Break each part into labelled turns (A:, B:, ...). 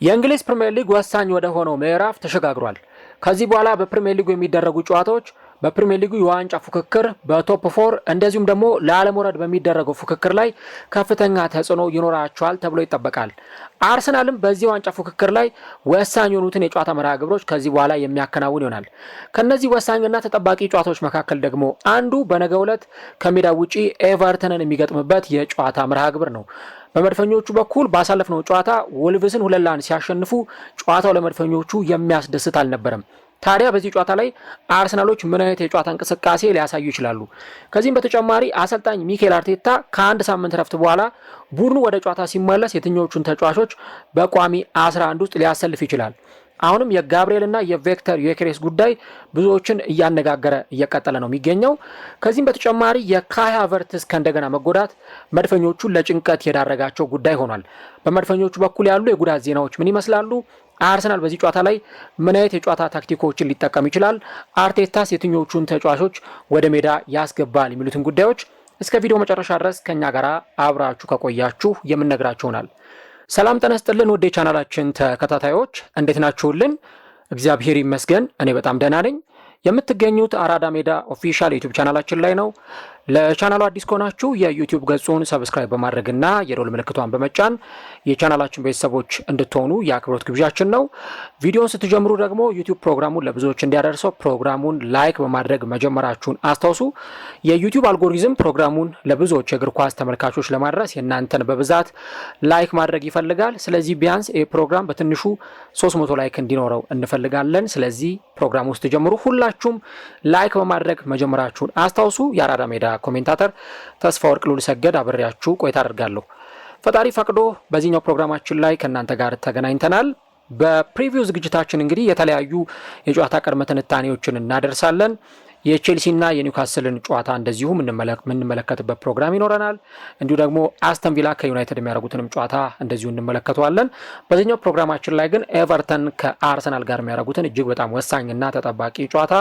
A: የእንግሊዝ ፕሪሚየር ሊግ ወሳኝ ወደ ሆነው ምዕራፍ ተሸጋግሯል። ከዚህ በኋላ በፕሪሚየር ሊጉ የሚደረጉ ጨዋታዎች በፕሪሚየር ሊጉ የዋንጫ ፉክክር በቶፕ 4 እንደዚሁም ደግሞ ለአለመውረድ በሚደረገው ፉክክር ላይ ከፍተኛ ተጽዕኖ ይኖራቸዋል ተብሎ ይጠበቃል። አርሰናልም በዚህ ዋንጫ ፉክክር ላይ ወሳኝ የሆኑትን የጨዋታ መርሃ ግብሮች ከዚህ በኋላ የሚያከናውን ይሆናል። ከነዚህ ወሳኝና ተጠባቂ ጨዋታዎች መካከል ደግሞ አንዱ በነገው ዕለት ከሜዳ ውጪ ኤቨርተንን የሚገጥምበት የጨዋታ መርሃ ግብር ነው። በመድፈኞቹ በኩል ባሳለፍነው ጨዋታ ወልቭስን 2-1 ሲያሸንፉ ጨዋታው ለመድፈኞቹ የሚያስደስት አልነበረም። ታዲያ በዚህ ጨዋታ ላይ አርሰናሎች ምን አይነት የጨዋታ እንቅስቃሴ ሊያሳዩ ይችላሉ? ከዚህም በተጨማሪ አሰልጣኝ ሚኬል አርቴታ ከአንድ ሳምንት ረፍት በኋላ ቡድኑ ወደ ጨዋታ ሲመለስ የትኞቹን ተጫዋቾች በቋሚ 11 ውስጥ ሊያሰልፍ ይችላል? አሁንም የጋብሪኤልና የቪክተር ዮኬሬስ ጉዳይ ብዙዎችን እያነጋገረ እየቀጠለ ነው የሚገኘው። ከዚህም በተጨማሪ የካይ ሃቨርትዝ ከእንደገና መጎዳት መድፈኞቹን ለጭንቀት የዳረጋቸው ጉዳይ ሆኗል። በመድፈኞቹ በኩል ያሉ የጉዳት ዜናዎች ምን ይመስላሉ? አርሰናል በዚህ ጨዋታ ላይ ምን አይነት የጨዋታ ታክቲኮችን ሊጠቀም ይችላል? አርቴታስ የትኞቹን ተጫዋቾች ወደ ሜዳ ያስገባል? የሚሉትን ጉዳዮች እስከ ቪዲዮ መጨረሻ ድረስ ከኛ ጋር አብራችሁ ከቆያችሁ የምንነግራችሁ ይሆናል። ሰላም ጤና ይስጥልን ውድ የቻናላችን ተከታታዮች እንዴት ናችሁልን? እግዚአብሔር ይመስገን እኔ በጣም ደህና ነኝ። የምትገኙት አራዳ ሜዳ ኦፊሻል ዩቲዩብ ቻናላችን ላይ ነው። ለቻናሉ አዲስ ከሆናችሁ የዩቲዩብ ገጹን ሰብስክራይብ በማድረግና የደወል ምልክቷን በመጫን የቻናላችን ቤተሰቦች እንድትሆኑ የአክብሮት ግብዣችን ነው። ቪዲዮውን ስትጀምሩ ደግሞ ዩቲዩብ ፕሮግራሙን ለብዙዎች እንዲያደርሰው ፕሮግራሙን ላይክ በማድረግ መጀመራችሁን አስታውሱ። የዩቲዩብ አልጎሪዝም ፕሮግራሙን ለብዙዎች የእግር ኳስ ተመልካቾች ለማድረስ የእናንተን በብዛት ላይክ ማድረግ ይፈልጋል። ስለዚህ ቢያንስ ይህ ፕሮግራም በትንሹ 300 ላይክ እንዲኖረው እንፈልጋለን። ስለዚህ ፕሮግራም ውስጥ ጀምሩ። ሁላችሁም ላይክ በማድረግ መጀመራችሁን አስታውሱ። የአራዳ ሜዳ ኮሜንታተር ተስፋ ወርቅ ሉል ሰገድ አብሬያችሁ ቆይታ አደርጋለሁ። ፈጣሪ ፈቅዶ በዚህኛው ፕሮግራማችን ላይ ከእናንተ ጋር ተገናኝተናል። በፕሪቪው ዝግጅታችን እንግዲህ የተለያዩ የጨዋታ ቅድመ ትንታኔዎችን እናደርሳለን። የቼልሲና የኒውካስልን ጨዋታ እንደዚሁ የምንመለከትበት ፕሮግራም ይኖረናል። እንዲሁ ደግሞ አስተን ቪላ ከዩናይትድ የሚያደርጉትንም ጨዋታ እንደዚሁ እንመለከተዋለን። በዚህኛው ፕሮግራማችን ላይ ግን ኤቨርተን ከአርሰናል ጋር የሚያደርጉትን እጅግ በጣም ወሳኝና ተጠባቂ ጨዋታ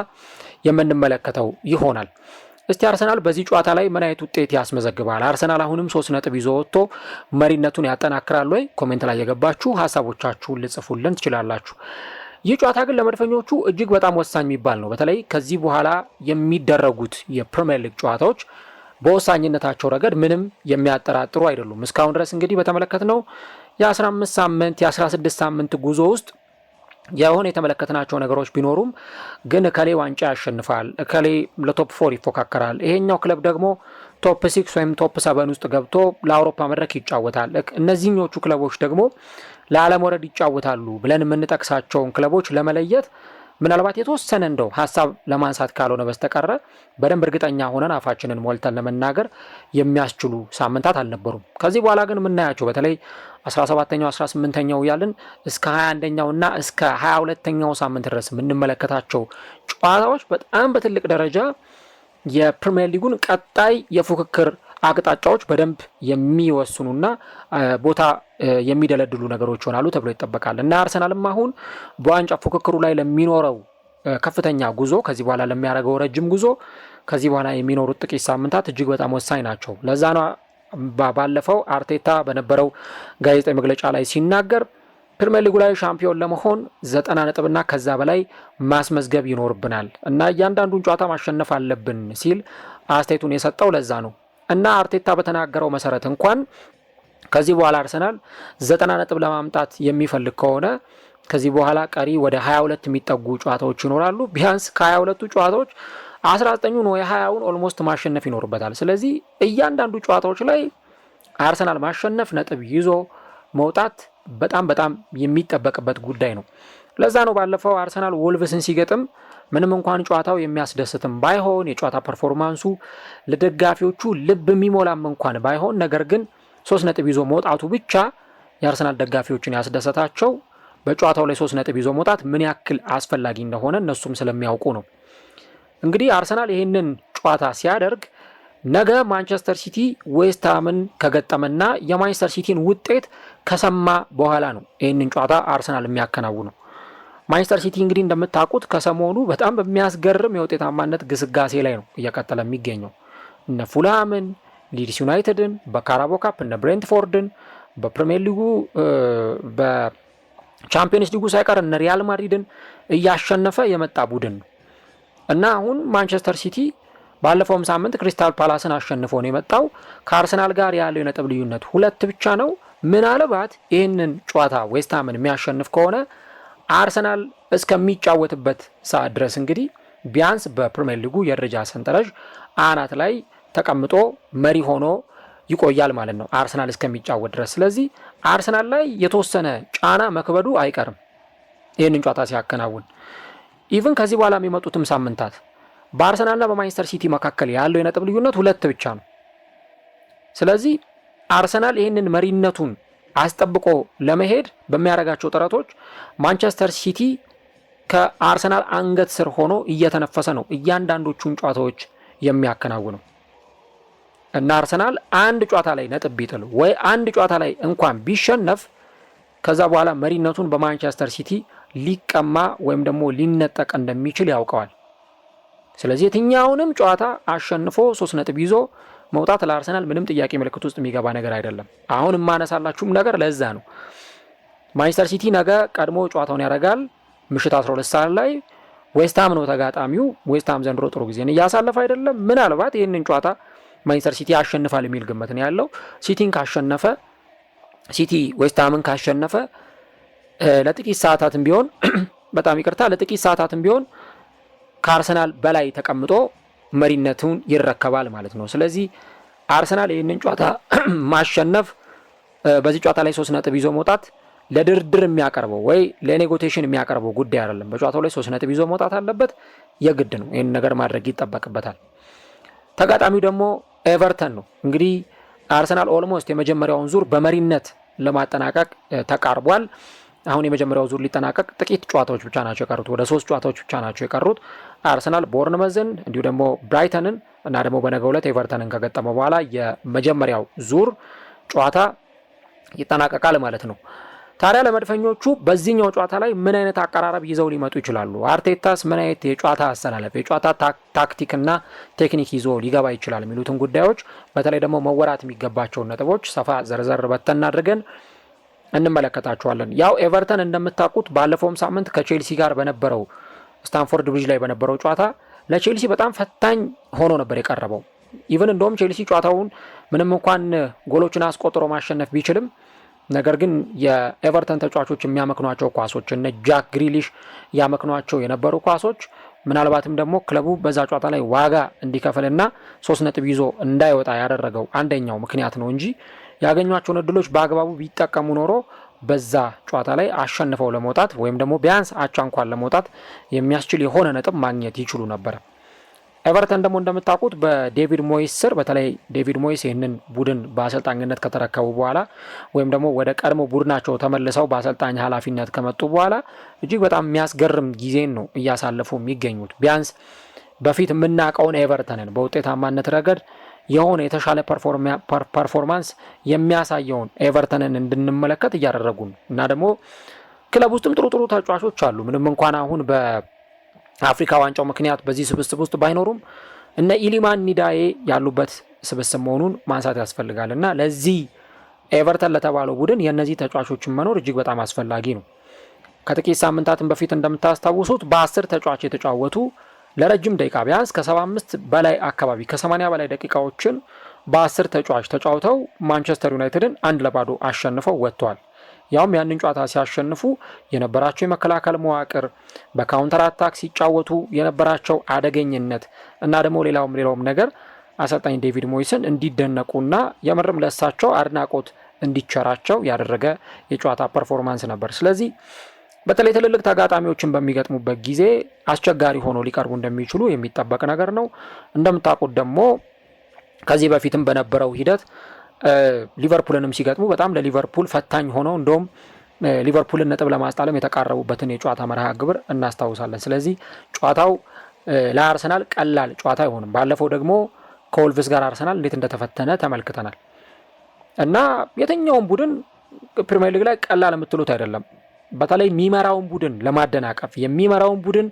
A: የምንመለከተው ይሆናል። እስቲ አርሰናል በዚህ ጨዋታ ላይ ምን አይነት ውጤት ያስመዘግባል? አርሰናል አሁንም 3 ነጥብ ይዞ ወጥቶ መሪነቱን ያጠናክራል ወይ? ኮሜንት ላይ የገባችሁ ሀሳቦቻችሁን ልጽፉልን ትችላላችሁ። ይህ ጨዋታ ግን ለመድፈኞቹ እጅግ በጣም ወሳኝ የሚባል ነው። በተለይ ከዚህ በኋላ የሚደረጉት የፕሪሚየር ሊግ ጨዋታዎች በወሳኝነታቸው ረገድ ምንም የሚያጠራጥሩ አይደሉም። እስካሁን ድረስ እንግዲህ በተመለከትነው የ15 ሳምንት የ16 ሳምንት ጉዞ ውስጥ የሆነ የተመለከትናቸው ነገሮች ቢኖሩም ግን እከሌ ዋንጫ ያሸንፋል፣ እከሌ ለቶፕ 4 ይፎካከራል፣ ይሄኛው ክለብ ደግሞ ቶፕ 6 ወይም ቶፕ 7 ውስጥ ገብቶ ለአውሮፓ መድረክ ይጫወታል፣ እነዚህኞቹ ክለቦች ደግሞ ለዓለመውረድ ይጫወታሉ ብለን የምንጠቅሳቸውን ክለቦች ለመለየት ምናልባት የተወሰነ እንደው ሀሳብ ለማንሳት ካልሆነ በስተቀረ በደንብ እርግጠኛ ሆነን አፋችንን ሞልተን ለመናገር የሚያስችሉ ሳምንታት አልነበሩም። ከዚህ በኋላ ግን የምናያቸው በተለይ 17ኛው 18ኛው ያልን እስከ 21ኛው እና እስከ 22ኛው ሳምንት ድረስ የምንመለከታቸው ጨዋታዎች በጣም በትልቅ ደረጃ የፕሪሚየር ሊጉን ቀጣይ የፉክክር አቅጣጫዎች በደንብ የሚወስኑና ቦታ የሚደለድሉ ነገሮች ይሆናሉ ተብሎ ይጠበቃል እና አርሰናልም አሁን በዋንጫ ፉክክሩ ላይ ለሚኖረው ከፍተኛ ጉዞ ከዚህ በኋላ ለሚያደርገው ረጅም ጉዞ ከዚህ በኋላ የሚኖሩት ጥቂት ሳምንታት እጅግ በጣም ወሳኝ ናቸው። ለዛ ነው ባለፈው አርቴታ በነበረው ጋዜጣዊ መግለጫ ላይ ሲናገር ፕሪሚየር ሊጉ ላይ ሻምፒዮን ለመሆን 90 ነጥብና ከዛ በላይ ማስመዝገብ ይኖርብናል እና እያንዳንዱን ጨዋታ ማሸነፍ አለብን ሲል አስተያየቱን የሰጠው ለዛ ነው። እና አርቴታ በተናገረው መሰረት እንኳን ከዚህ በኋላ አርሰናል 90 ነጥብ ለማምጣት የሚፈልግ ከሆነ ከዚህ በኋላ ቀሪ ወደ 22 የሚጠጉ ጨዋታዎች ይኖራሉ። ቢያንስ ከ22ቱ ጨዋታዎች 19ን ወይ 20ን ኦልሞስት ማሸነፍ ይኖርበታል። ስለዚህ እያንዳንዱ ጨዋታዎች ላይ አርሰናል ማሸነፍ፣ ነጥብ ይዞ መውጣት በጣም የሚጠበቅበት ጉዳይ ነው። ለዛ ነው ባለፈው አርሰናል ወልቭስን ሲገጥም ምንም እንኳን ጨዋታው የሚያስደስትም ባይሆን የጨዋታ ፐርፎርማንሱ ለደጋፊዎቹ ልብ የሚሞላም እንኳን ባይሆን ነገር ግን 3 ነጥብ ይዞ መውጣቱ ብቻ የአርሰናል ደጋፊዎችን ያስደሰታቸው በጨዋታው ላይ 3 ነጥብ ይዞ መውጣት ምን ያክል አስፈላጊ እንደሆነ እነሱም ስለሚያውቁ ነው። እንግዲህ አርሰናል ይህንን ጨዋታ ሲያደርግ ነገ ማንቸስተር ሲቲ ዌስትሃምን ከገጠመና የማንቸስተር ሲቲን ውጤት ከሰማ በኋላ ነው ይህንን ጨዋታ አርሰናል የሚያከናውነው። ማንቸስተር ሲቲ እንግዲህ እንደምታውቁት ከሰሞኑ በጣም በሚያስገርም የውጤታማነት ግስጋሴ ላይ ነው እየቀጠለ የሚገኘው። እነ ፉልሃምን፣ ሊድስ ዩናይትድን፣ በካራቦ ካፕ እነ ብሬንትፎርድን፣ በፕሪሚየር ሊጉ ቻምፒየንስ ሊጉ ሳይቀር እነ ሪያል ማድሪድን እያሸነፈ የመጣ ቡድን ነው እና አሁን ማንቸስተር ሲቲ ባለፈውም ሳምንት ክሪስታል ፓላስን አሸንፎ ነው የመጣው። ከአርሰናል ጋር ያለው የነጥብ ልዩነት 2 ብቻ ነው። ምናልባት ይህንን ጨዋታ ዌስትሃምን የሚያሸንፍ ከሆነ አርሰናል እስከሚጫወትበት ሰዓት ድረስ እንግዲህ ቢያንስ በፕሪሚየር ሊጉ የደረጃ ሰንጠረዥ አናት ላይ ተቀምጦ መሪ ሆኖ ይቆያል ማለት ነው አርሰናል እስከሚጫወት ድረስ። ስለዚህ አርሰናል ላይ የተወሰነ ጫና መክበዱ አይቀርም ይህንን ጨዋታ ሲያከናውን። ኢቭን ከዚህ በኋላ የሚመጡትም ሳምንታት በአርሰናልና በማንቸስተር ሲቲ መካከል ያለው የነጥብ ልዩነት 2 ብቻ ነው። ስለዚህ አርሰናል ይህንን መሪነቱን አስጠብቆ ለመሄድ በሚያደርጋቸው ጥረቶች ማንቸስተር ሲቲ ከአርሰናል አንገት ስር ሆኖ እየተነፈሰ ነው እያንዳንዶቹን ጨዋታዎች የሚያከናውነው እና አርሰናል አንድ ጨዋታ ላይ ነጥብ ቢጥል ወይ አንድ ጨዋታ ላይ እንኳን ቢሸነፍ ከዛ በኋላ መሪነቱን በማንቸስተር ሲቲ ሊቀማ ወይም ደግሞ ሊነጠቅ እንደሚችል ያውቀዋል። ስለዚህ የትኛውንም ጨዋታ አሸንፎ 3 ነጥብ ይዞ መውጣት ለአርሰናል ምንም ጥያቄ ምልክት ውስጥ የሚገባ ነገር አይደለም። አሁን የማነሳላችሁም ነገር ለዛ ነው። ማንቸስተር ሲቲ ነገ ቀድሞ ጨዋታውን ያደርጋል ምሽት 12 ሰዓት ላይ። ዌስትሃም ነው ተጋጣሚው። ዌስትሃም ዘንድሮ ጥሩ ጊዜን እያሳለፈ አይደለም። ምናልባት ይህንን ጨዋታ ማንቸስተር ሲቲ ያሸንፋል የሚል ግምት ነው ያለው። ሲቲ ዌስትሃምን ካሸነፈ ለጥቂት ሰዓታትም ቢሆን በጣም ይቅርታ ለጥቂት ሰዓታትም ቢሆን ከአርሰናል በላይ ተቀምጦ መሪነቱን ይረከባል ማለት ነው። ስለዚህ አርሰናል ይህንን ጨዋታ ማሸነፍ በዚህ ጨዋታ ላይ 3 ነጥብ ይዞ መውጣት ለድርድር የሚያቀርበው ወይ ለኔጎቲዬሽን የሚያቀርበው ጉዳይ አይደለም። በጨዋታው ላይ 3 ነጥብ ይዞ መውጣት አለበት፣ የግድ ነው። ይህን ነገር ማድረግ ይጠበቅበታል። ተጋጣሚው ደግሞ ኤቨርተን ነው። እንግዲህ አርሰናል ኦልሞስት የመጀመሪያውን ዙር በመሪነት ለማጠናቀቅ ተቃርቧል። አሁን የመጀመሪያው ዙር ሊጠናቀቅ ጥቂት ጨዋታዎች ብቻ ናቸው የቀሩት፣ ወደ 3 ጨዋታዎች ብቻ ናቸው የቀሩት። አርሰናል ቦርንመዝን እንዲሁ ደግሞ ብራይተንን እና ደግሞ በነገው ዕለት ኤቨርተንን ከገጠመ በኋላ የመጀመሪያው ዙር ጨዋታ ይጠናቀቃል ማለት ነው። ታዲያ ለመድፈኞቹ በዚህኛው ጨዋታ ላይ ምን አይነት አቀራረብ ይዘው ሊመጡ ይችላሉ? አርቴታስ ምን አይነት የጨዋታ አሰላለፍ፣ የጨዋታ ታክቲክና ቴክኒክ ይዞ ሊገባ ይችላል የሚሉትን ጉዳዮች በተለይ ደግሞ መወራት የሚገባቸውን ነጥቦች ሰፋ ዘርዘር በተን አድርገን እንመለከታቸዋለን። ያው ኤቨርተን እንደምታውቁት ባለፈውም ሳምንት ከቼልሲ ጋር በነበረው ስታንፎርድ ብሪጅ ላይ በነበረው ጨዋታ ለቼልሲ በጣም ፈታኝ ሆኖ ነበር የቀረበው። ኢቭን እንደውም ቼልሲ ጨዋታውን ምንም እንኳን ጎሎችን አስቆጥሮ ማሸነፍ ቢችልም ነገር ግን የኤቨርተን ተጫዋቾች የሚያመክኗቸው ኳሶች እነ ጃክ ግሪሊሽ ያመክኗቸው የነበሩ ኳሶች ምናልባትም ደግሞ ክለቡ በዛ ጨዋታ ላይ ዋጋ እንዲከፍልና 3 ነጥብ ይዞ እንዳይወጣ ያደረገው አንደኛው ምክንያት ነው እንጂ ያገኟቸውን እድሎች በአግባቡ ቢጠቀሙ ኖሮ በዛ ጨዋታ ላይ አሸንፈው ለመውጣት ወይም ደግሞ ቢያንስ አቻ እንኳን ለመውጣት የሚያስችል የሆነ ነጥብ ማግኘት ይችሉ ነበር። ኤቨርተን ደግሞ እንደምታውቁት በዴቪድ ሞይስ ስር በተለይ ዴቪድ ሞይስ ይህንን ቡድን በአሰልጣኝነት ከተረከቡ በኋላ ወይም ደግሞ ወደ ቀድሞ ቡድናቸው ተመልሰው በአሰልጣኝ ኃላፊነት ከመጡ በኋላ እጅግ በጣም የሚያስገርም ጊዜን ነው እያሳለፉ የሚገኙት። ቢያንስ በፊት የምናውቀውን ኤቨርተንን በውጤታማነት ረገድ የሆነ የተሻለ ፐርፎርማንስ የሚያሳየውን ኤቨርተንን እንድንመለከት እያደረጉ ነው እና ደግሞ ክለብ ውስጥም ጥሩ ተጫዋቾች አሉ። ምንም እንኳን አሁን በአፍሪካ ዋንጫው ምክንያት በዚህ ስብስብ ውስጥ ባይኖሩም እነ ኢሊማን ኒዳዬ ያሉበት ስብስብ መሆኑን ማንሳት ያስፈልጋል እና ለዚህ ኤቨርተን ለተባለው ቡድን የእነዚህ ተጫዋቾችን መኖር እጅግ በጣም አስፈላጊ ነው። ከጥቂት ሳምንታትን በፊት እንደምታስታውሱት በ10 ተጫዋች የተጫወቱ ለረጅም ደቂቃ ቢያንስ ከ75 በላይ አካባቢ ከ80 በላይ ደቂቃዎችን በ10 ተጫዋች ተጫውተው ማንቸስተር ዩናይትድን 1-0 አሸንፈው ወጥተዋል። ያውም ያንን ጨዋታ ሲያሸንፉ የነበራቸው የመከላከል መዋቅር፣ በካውንተር አታክ ሲጫወቱ የነበራቸው አደገኝነት እና ደግሞ ሌላውም ነገር አሰልጣኝ ዴቪድ ሞይስን እንዲደነቁና የምርም ለሳቸው አድናቆት እንዲቸራቸው ያደረገ የጨዋታ ፐርፎርማንስ ነበር። ስለዚህ በተለይ ትልልቅ ተጋጣሚዎችን በሚገጥሙበት ጊዜ አስቸጋሪ ሆኖ ሊቀርቡ እንደሚችሉ የሚጠበቅ ነገር ነው። እንደምታውቁት ደግሞ ከዚህ በፊትም በነበረው ሂደት ሊቨርፑልንም ሲገጥሙ በጣም ለሊቨርፑል ፈታኝ ሆነው እንደውም ሊቨርፑልን ነጥብ ለማስጣለም የተቃረቡበትን የጨዋታ መርሃ ግብር እናስታውሳለን። ስለዚህ ጨዋታው ለአርሰናል ቀላል ጨዋታ አይሆንም። ባለፈው ደግሞ ከወልቭስ ጋር አርሰናል እንዴት እንደተፈተነ ተመልክተናል እና የትኛውም ቡድን ፕሪሚየር ሊግ ላይ ቀላል የምትሉት አይደለም። በተለይ የሚመራውን ቡድን ለማደናቀፍ የሚመራውን ቡድን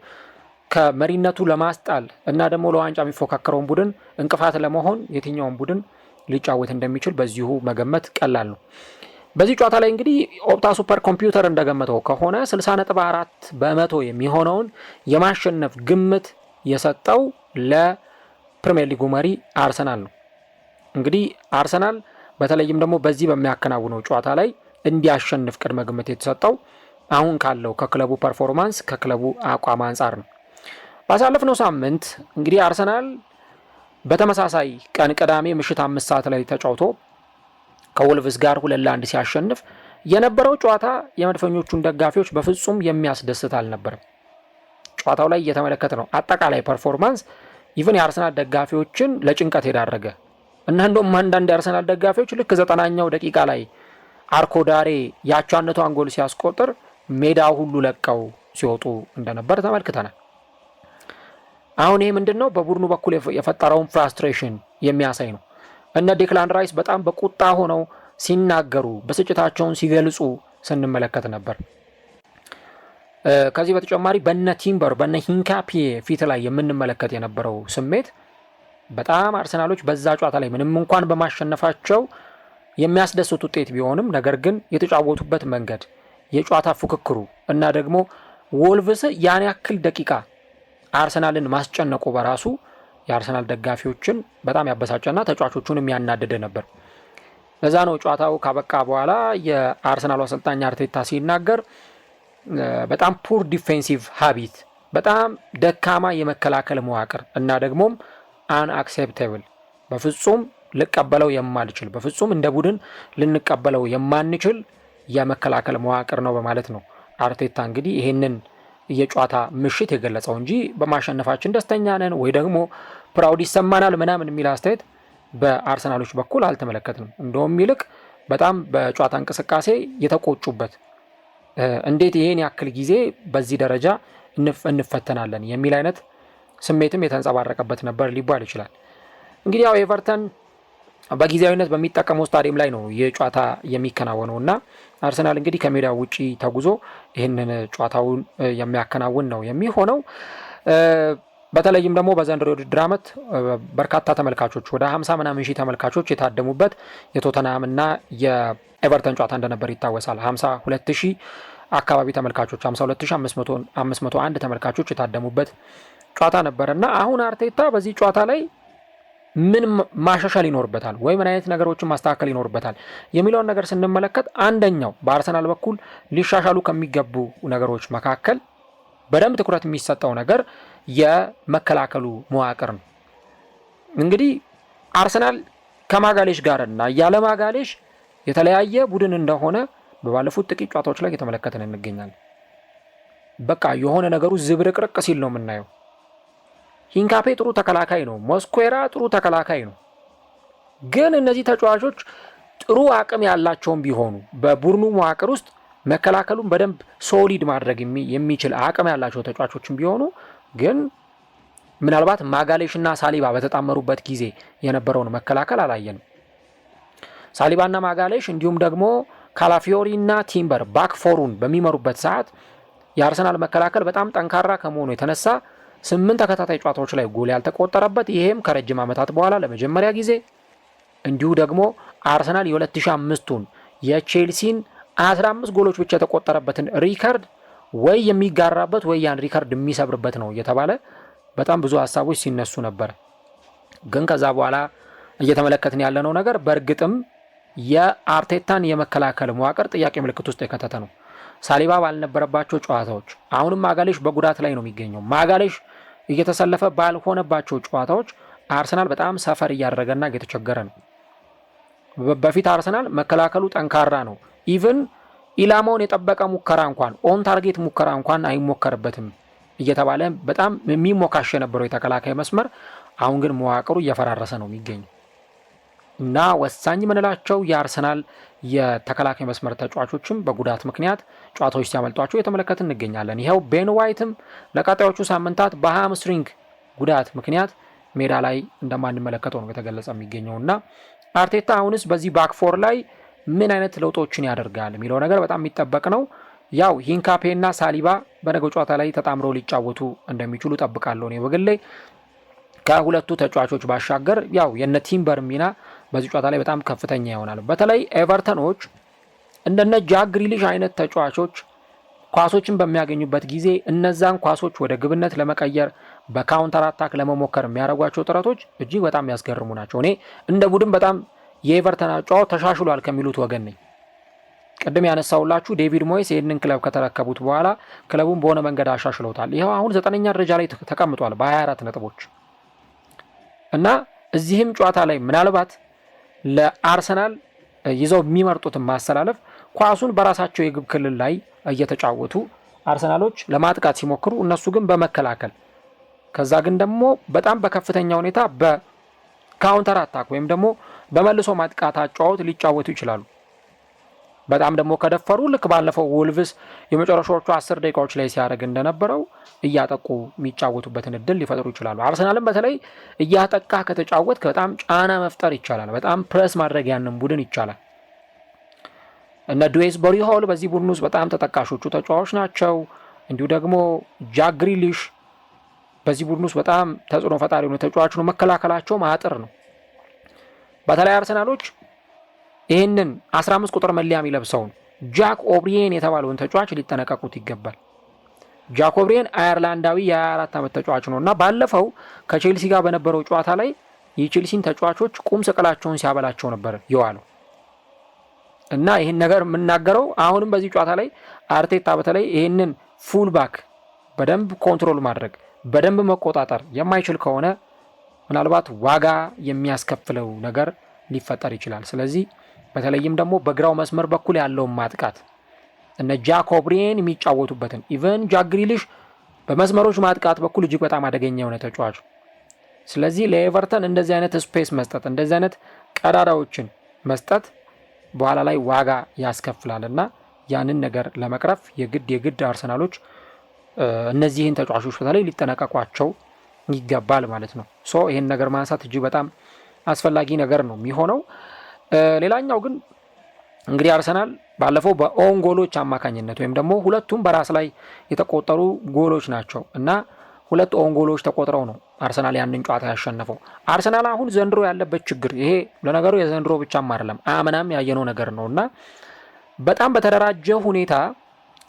A: ከመሪነቱ ለማስጣል እና ደግሞ ለዋንጫ የሚፎካከረውን ቡድን እንቅፋት ለመሆን የትኛውን ቡድን ሊጫወት እንደሚችል በዚሁ መገመት ቀላል ነው። በዚህ ጨዋታ ላይ እንግዲህ ኦፕታ ሱፐር ኮምፒውተር እንደገመተው ከሆነ 60.4% የሚሆነውን የማሸነፍ ግምት የሰጠው ለፕሪሚየር ሊጉ መሪ አርሰናል ነው። እንግዲህ አርሰናል በተለይም ደግሞ በዚህ በሚያከናውነው ጨዋታ ላይ እንዲያሸንፍ ቅድመ ግምት የተሰጠው አሁን ካለው ከክለቡ ፐርፎርማንስ ከክለቡ አቋም አንጻር ነው። ባሳለፍነው ሳምንት እንግዲህ አርሰናል በተመሳሳይ ቀን ቅዳሜ ምሽት 5 ሰዓት ላይ ተጫውቶ ከወልቭስ ጋር 2-1 ሲያሸንፍ የነበረው ጨዋታ የመድፈኞቹን ደጋፊዎች በፍጹም የሚያስደስት አልነበረም። ጨዋታው ላይ እየተመለከተ ነው አጠቃላይ ፐርፎርማንስ ኢቭን የአርሰናል ደጋፊዎችን ለጭንቀት የዳረገ እና እንደውም አንዳንድ የአርሰናል ደጋፊዎች ልክ 90ኛው ደቂቃ ላይ አርኮዳሬ ያቻነቷን ጎል ሲያስቆጥር ሜዳው ሁሉ ለቀው ሲወጡ እንደነበር ተመልክተናል። አሁን ይሄ ምንድነው በቡድኑ በኩል የፈጠረውን ፍራስትሬሽን የሚያሳይ ነው። እነ ዴክላን ራይስ በጣም በቁጣ ሆነው ሲናገሩ ብስጭታቸውን ሲገልጹ ስንመለከት ነበር። ከዚህ በተጨማሪ በነ ቲምበር በነ ሂንካፒዬ ፊት ላይ የምንመለከት የነበረው ስሜት በጣም አርሰናሎች በዛ ጨዋታ ላይ ምንም እንኳን በማሸነፋቸው የሚያስደስት ውጤት ቢሆንም ነገር ግን የተጫወቱበት መንገድ የጨዋታ ፉክክሩ እና ደግሞ ወልቭስ ያን ያክል ደቂቃ አርሰናልን ማስጨነቁ በራሱ የአርሰናል ደጋፊዎችን በጣም ያበሳጨና ተጫዋቾቹን የሚያናደደ ነበር። ለዛ ነው ጨዋታው ካበቃ በኋላ የአርሰናሉ አሰልጣኝ አርቴታ ሲናገር በጣም ፑር ዲፌንሲቭ ሃቢት፣ በጣም ደካማ የመከላከል መዋቅር እና ደግሞም አንአክሴፕቴብል፣ በፍጹም ልቀበለው የማልችል በፍጹም እንደ ቡድን ልንቀበለው የማንችል የመከላከል መዋቅር ነው በማለት ነው አርቴታ እንግዲህ ይሄንን የጨዋታ ምሽት የገለጸው እንጂ በማሸነፋችን ደስተኛ ነን ወይ ደግሞ ፕራውድ ይሰማናል ምናምን የሚል አስተያየት በአርሰናሎች በኩል አልተመለከትንም። እንደውም ይልቅ በጣም በጨዋታ እንቅስቃሴ የተቆጩበት እንዴት ይሄን ያክል ጊዜ በዚህ ደረጃ እንፈተናለን የሚል አይነት ስሜትም የተንጸባረቀበት ነበር ሊባል ይችላል። እንግዲህ ያው ኤቨርተን በጊዜያዊነት በሚጠቀመው ስታዲየም ላይ ነው የጨዋታ የሚከናወነው እና አርሰናል እንግዲህ ከሜዳው ውጪ ተጉዞ ይህንን ጨዋታውን የሚያከናውን ነው የሚሆነው። በተለይም ደግሞ በዘንድሮ የውድድር ዓመት በርካታ ተመልካቾች ወደ 50 ምናምን ሺህ ተመልካቾች የታደሙበት የቶተንሃም እና የኤቨርተን ጨዋታ እንደነበር ይታወሳል። 52,000 አካባቢ ተመልካቾች 52,501 ተመልካቾች የታደሙበት ጨዋታ ነበር እና አሁን አርቴታ በዚህ ጨዋታ ላይ ምን ማሻሻል ይኖርበታል ወይ ምን አይነት ነገሮችን ማስተካከል ይኖርበታል የሚለውን ነገር ስንመለከት አንደኛው በአርሰናል በኩል ሊሻሻሉ ከሚገቡ ነገሮች መካከል በደንብ ትኩረት የሚሰጠው ነገር የመከላከሉ መዋቅር ነው። እንግዲህ አርሰናል ከማጋሌሽ ጋርና ያለ ማጋሌሽ የተለያየ ቡድን እንደሆነ በባለፉት ጥቂት ጨዋታዎች ላይ እየተመለከትን እንገኛለን። በቃ የሆነ ነገሩ ዝብርቅርቅ ሲል ነው የምናየው። ሂንካፔ ጥሩ ተከላካይ ነው፣ ሞስኩዌራ ጥሩ ተከላካይ ነው። ግን እነዚህ ተጫዋቾች ጥሩ አቅም ያላቸውም ቢሆኑ በቡድኑ መዋቅር ውስጥ መከላከሉን በደንብ ሶሊድ ማድረግ የሚችል አቅም ያላቸው ተጫዋቾችም ቢሆኑ ግን ምናልባት ማጋሌሽና ሳሊባ በተጣመሩበት ጊዜ የነበረውን መከላከል አላየንም። ሳሊባና ማጋሌሽ እንዲሁም ደግሞ ካላፊዮሪና ቲምበር ባክፎሩን በሚመሩበት ሰዓት የአርሰናል መከላከል በጣም ጠንካራ ከመሆኑ የተነሳ 8 ተከታታይ ጨዋታዎች ላይ ጎል ያልተቆጠረበት፣ ይሄም ከረጅም ዓመታት በኋላ ለመጀመሪያ ጊዜ፣ እንዲሁ ደግሞ አርሰናል የ2005ቱን የቼልሲን 15 ጎሎች ብቻ የተቆጠረበትን ሪከርድ ወይ የሚጋራበት ወይ ያን ሪከርድ የሚሰብርበት ነው እየተባለ በጣም ብዙ ሀሳቦች ሲነሱ ነበር። ግን ከዛ በኋላ እየተመለከትን ያለነው ነገር በእርግጥም የአርቴታን የመከላከል መዋቅር ጥያቄ ምልክት ውስጥ የከተተ ነው። ሳሊባ ባልነበረባቸው ጨዋታዎች አሁንም ማጋሌሽ በጉዳት ላይ ነው የሚገኘው። ማጋሌሽ እየተሰለፈ ባልሆነባቸው ጨዋታዎች አርሰናል በጣም ሰፈር እያደረገና እየተቸገረ ነው። በፊት አርሰናል መከላከሉ ጠንካራ ነው። ኢቭን ኢላማውን የጠበቀ ሙከራ እንኳን ኦን ታርጌት ሙከራ እንኳን አይሞከርበትም እየተባለ በጣም የሚሞካሽ የነበረው የተከላካይ መስመር አሁን ግን መዋቅሩ እየፈራረሰ ነው የሚገኘው እና ወሳኝ ምንላቸው የአርሰናል የተከላካይ መስመር ተጫዋቾችም በጉዳት ምክንያት ጨዋታዎች ሲያመልጧቸው የተመለከትን እንገኛለን። ይኸው ቤን ዋይትም ለቀጣዮቹ ሳምንታት በሃምስትሪንግ ጉዳት ምክንያት ሜዳ ላይ እንደማንመለከተው ነው የተገለጸ የሚገኘው እና አርቴታ አሁንስ በዚህ ባክፎር ላይ ምን አይነት ለውጦችን ያደርጋል የሚለው ነገር በጣም የሚጠበቅ ነው። ያው ሂንካፔና ሳሊባ በነገው ጨዋታ ላይ ተጣምረው ሊጫወቱ እንደሚችሉ ጠብቃለሁ ነው በግሌ። ከሁለቱ ተጫዋቾች ባሻገር ያው የነ ቲምበር ሚና በዚህ ጨዋታ ላይ በጣም ከፍተኛ ይሆናል። በተለይ ኤቨርተኖች እንደነ ጃክ ግሪሊሽ አይነት ተጫዋቾች ኳሶችን በሚያገኙበት ጊዜ እነዛን ኳሶች ወደ ግብነት ለመቀየር በካውንተር አታክ ለመሞከር የሚያደርጓቸው ጥረቶች እጅግ በጣም ያስገርሙ ናቸው። እኔ እንደ ቡድን በጣም የኤቨርተን አጫዋወት ተሻሽሏል ከሚሉት ወገን ነኝ። ቅድም ያነሳውላችሁ ዴቪድ ሞይስ ይህንን ክለብ ከተረከቡት በኋላ ክለቡን በሆነ መንገድ አሻሽለውታል። ይኸው አሁን 9ኛ ደረጃ ላይ ተቀምጧል በ24 ነጥቦች እና እዚህም ጨዋታ ላይ ምናልባት ለአርሰናል ይዘው የሚመርጡትን ማስተላለፍ ኳሱን በራሳቸው የግብ ክልል ላይ እየተጫወቱ አርሰናሎች ለማጥቃት ሲሞክሩ እነሱ ግን በመከላከል ከዛ ግን ደግሞ በጣም በከፍተኛ ሁኔታ በካውንተር አታክ ወይም ደግሞ በመልሶ ማጥቃት አጫወት ሊጫወቱ ይችላሉ። በጣም ደግሞ ከደፈሩ ልክ ባለፈው ወልቭስ የመጨረሻዎቹ 10 ደቂቃዎች ላይ ሲያደርግ እንደነበረው እያጠቁ የሚጫወቱበትን እድል ሊፈጥሩ ይችላሉ። አርሰናልም በተለይ እያጠቃ ከተጫወት በጣም ጫና መፍጠር ይቻላል። በጣም ፕሬስ ማድረግ ያንን ቡድን ይቻላል። እነ ዱዌስበሪ ሆል በዚህ ቡድን ውስጥ በጣም ተጠቃሾቹ ተጫዋቾች ናቸው። እንዲሁ ደግሞ ጃክ ግሪሊሽ በዚህ ቡድን ውስጥ በጣም ተጽዕኖ ፈጣሪ የሆኑ ተጫዋቾች ነው። መከላከላቸው ማጥር ነው። በተለይ አርሰናሎች ይህንን 15 ቁጥር መለያ የሚለብሰውን ጃክ ኦብሪየን የተባለውን ተጫዋች ሊጠነቀቁት ይገባል። ጃክ ኦብሪየን አየርላንዳዊ የ24 ዓመት ተጫዋች ነው እና ባለፈው ከቼልሲ ጋር በነበረው ጨዋታ ላይ የቼልሲን ተጫዋቾች ቁም ስቅላቸውን ሲያበላቸው ነበር የዋለው እና ይህን ነገር የምናገረው አሁንም በዚህ ጨዋታ ላይ አርቴታ በተለይ ይህንን ፉልባክ በደንብ ኮንትሮል ማድረግ በደንብ መቆጣጠር የማይችል ከሆነ ምናልባት ዋጋ የሚያስከፍለው ነገር ሊፈጠር ይችላል። ስለዚህ በተለይም ደግሞ በግራው መስመር በኩል ያለውን ማጥቃት እነ ጃክ ኦብሪየን የሚጫወቱበትን ኢቨን ጃክ ግሪሊሽ በመስመሮች ማጥቃት በኩል እጅግ በጣም አደገኛ የሆነ ተጫዋች። ስለዚህ ለኤቨርተን እንደዚህ አይነት ስፔስ መስጠት እንደዚህ አይነት ቀዳዳዎችን መስጠት በኋላ ላይ ዋጋ ያስከፍላል እና ያንን ነገር ለመቅረፍ የግድ አርሰናሎች እነዚህን ተጫዋቾች በተለይ ሊጠነቀቋቸው ይገባል ማለት ነው። ሶ ይህን ነገር ማንሳት እጅግ በጣም አስፈላጊ ነገር ነው የሚሆነው። ሌላኛው ግን እንግዲህ አርሰናል ባለፈው በኦን ጎሎች አማካኝነት ወይም ደግሞ ሁለቱም በራስ ላይ የተቆጠሩ ጎሎች ናቸው እና 2 ኦን ጎሎች ተቆጥረው ነው አርሰናል ያንን ጨዋታ ያሸነፈው። አርሰናል አሁን ዘንድሮ ያለበት ችግር ይሄ ለነገሩ የዘንድሮ ብቻም አይደለም አምናም ያየነው ነገር ነው እና በጣም በተደራጀ ሁኔታ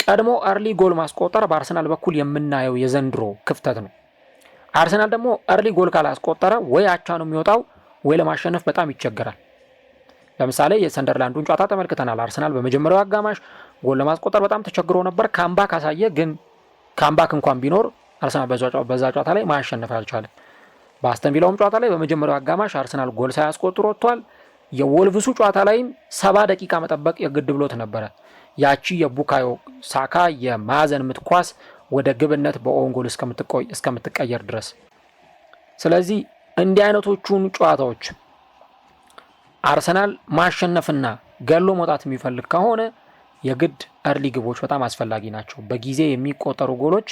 A: ቀድሞ አርሊ ጎል ማስቆጠር በአርሰናል በኩል የምናየው የዘንድሮ ክፍተት ነው። አርሰናል ደግሞ አርሊ ጎል ካላስቆጠረ ወይ አቻ ነው የሚወጣው ወይ ለማሸነፍ በጣም ይቸገራል። ለምሳሌ የሰንደርላንዱን ጨዋታ ተመልክተናል። አርሰናል በመጀመሪያው አጋማሽ ጎል ለማስቆጠር በጣም ተቸግሮ ነበር። ካምባክ አሳየ፣ ግን ካምባክ እንኳን ቢኖር አርሰናል በዛ ጨዋታ ላይ ማሸነፍ አልቻለም። በአስተን ቪላውም ጨዋታ ላይ በመጀመሪያው አጋማሽ አርሰናል ጎል ሳያስቆጥር ወጥቷል። የወልቭሱ ጨዋታ ላይም 70 ደቂቃ መጠበቅ የግድ ብሎት ነበረ። ያቺ የቡካዮ ሳካ የማዕዘን ምት ኳስ ወደ ግብነት በኦን ጎል እስከምትቀየር ድረስ። ስለዚህ እንዲህ አይነቶቹን ጨዋታዎች አርሰናል ማሸነፍና ገሎ መውጣት የሚፈልግ ከሆነ የግድ እርሊ ግቦች በጣም አስፈላጊ ናቸው። በጊዜ የሚቆጠሩ ጎሎች